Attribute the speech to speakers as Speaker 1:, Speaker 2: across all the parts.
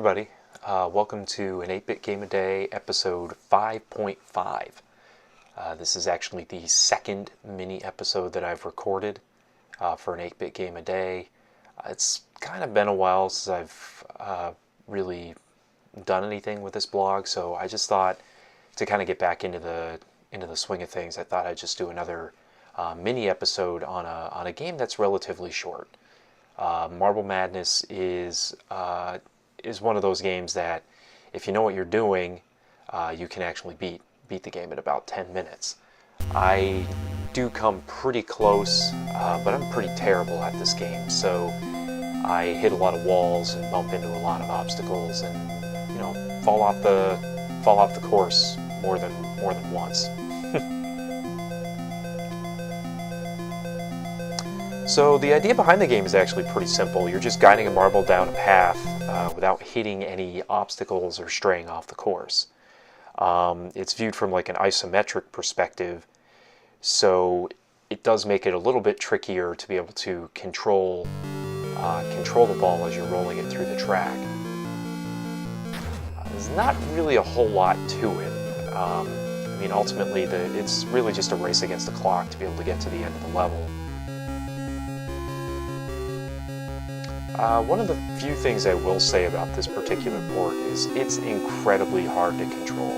Speaker 1: everybody, welcome to an 8-Bit Game a Day episode 5.5. This is actually the second mini episode that I've recorded for an 8-Bit Game a Day. It's kind of been a while since I've really done anything with this blog, so I just thought to kind of get back into the swing of things, I thought I'd just do another mini episode on a game that's relatively short. Marble Madness is one of those games that, if you know what you're doing, you can actually beat the game in about 10 minutes. I do come pretty close, but I'm pretty terrible at this game, so I hit a lot of walls and bump into a lot of obstacles, and fall off the course more than once. So the idea behind the game is actually pretty simple. You're just guiding a marble down a path without hitting any obstacles or straying off the course. It's viewed from like an isometric perspective, so it does make it a little bit trickier to be able to control the ball as you're rolling it through the track. There's not really a whole lot to it. I mean, ultimately, it's really just a race against the clock to be able to get to the end of the level. One of the few things I will say about this particular port is it's incredibly hard to control.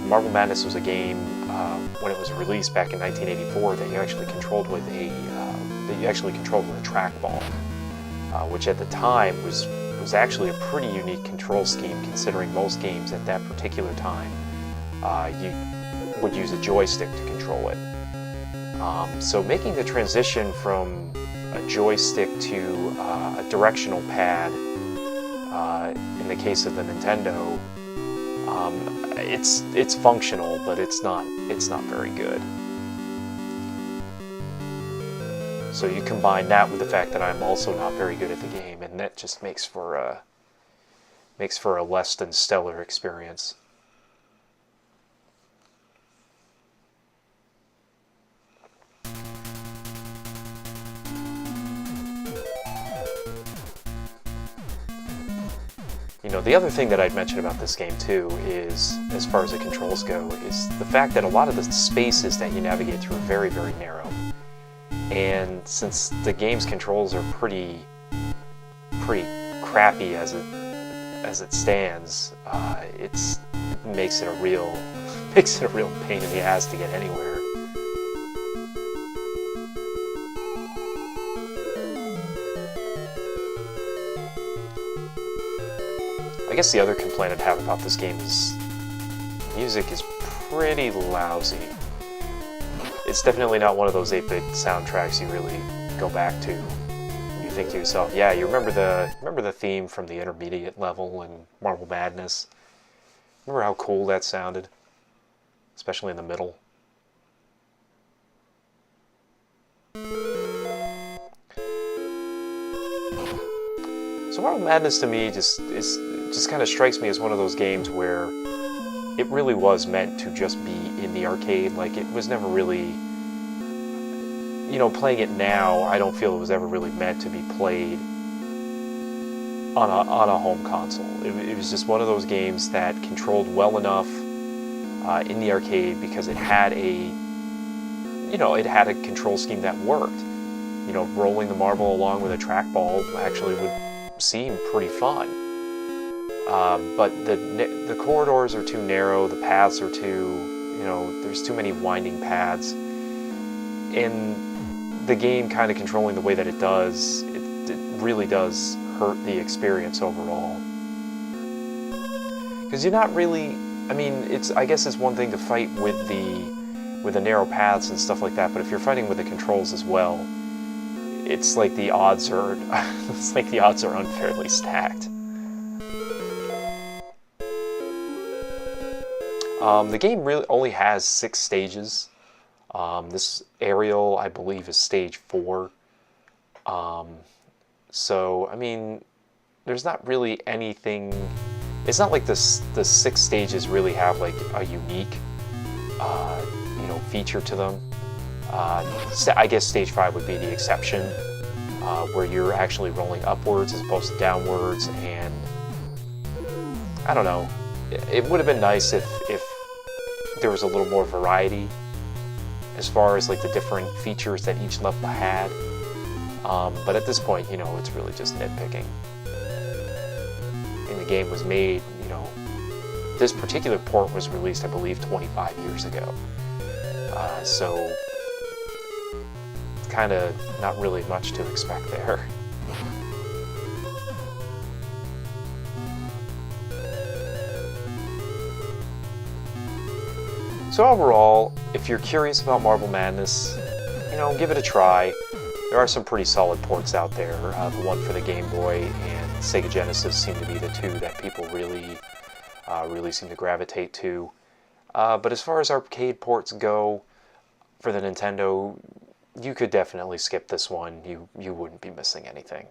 Speaker 1: Marble Madness was a game when it was released back in 1984 that you actually controlled with a trackball, which at the time was actually a pretty unique control scheme, considering most games at that particular time you would use a joystick to control it. So making the transition from a joystick to a directional pad, in the case of the Nintendo, it's functional, but it's not very good. So you combine that with the fact that I'm also not very good at the game, and that just makes for a less than stellar experience. The other thing that I'd mention about this game too is, as far as the controls go, is the fact that a lot of the spaces that you navigate through are very, very narrow. And since the game's controls are pretty crappy as it stands, it makes it a real pain in the ass to get anywhere. I guess the other complaint I'd have about this game is music is pretty lousy. It's definitely not one of those 8-bit soundtracks you really go back to. You think to yourself, yeah, you remember the theme from the intermediate level in Marble Madness? Remember how cool that sounded? Especially in the middle. So Marble Madness to me just kind of strikes me as one of those games where it really was meant to just be in the arcade. Like, it was never really, playing it now, I don't feel it was ever really meant to be played on a home console. It was just one of those games that controlled well enough in the arcade because it had a control scheme that worked. Rolling the marble along with a trackball actually would seem pretty fun. But the corridors are too narrow, the paths are there's too many winding paths, and the game kind of controlling the way that it does, it really does hurt the experience overall. Because you're not really, I guess it's one thing to fight with the narrow paths and stuff like that, but if you're fighting with the controls as well, it's like the odds are unfairly stacked. The game really only has 6 stages. This aerial, I believe, is stage 4. So, there's not really anything. It's not like the 6 stages really have like a unique, feature to them. I guess stage 5 would be the exception, where you're actually rolling upwards as opposed to downwards, and I don't know. It would have been nice if there was a little more variety as far as like the different features that each level had. But at this point, you know, it's really just nitpicking. And the game was made, you know, this particular port was released, I believe, 25 years ago. So kind of not really much to expect there. So overall, if you're curious about Marble Madness, you know, give it a try. There are some pretty solid ports out there. The one for the Game Boy and Sega Genesis seem to be the two that people really seem to gravitate to. But as far as arcade ports go, for the Nintendo, you could definitely skip this one. You wouldn't be missing anything.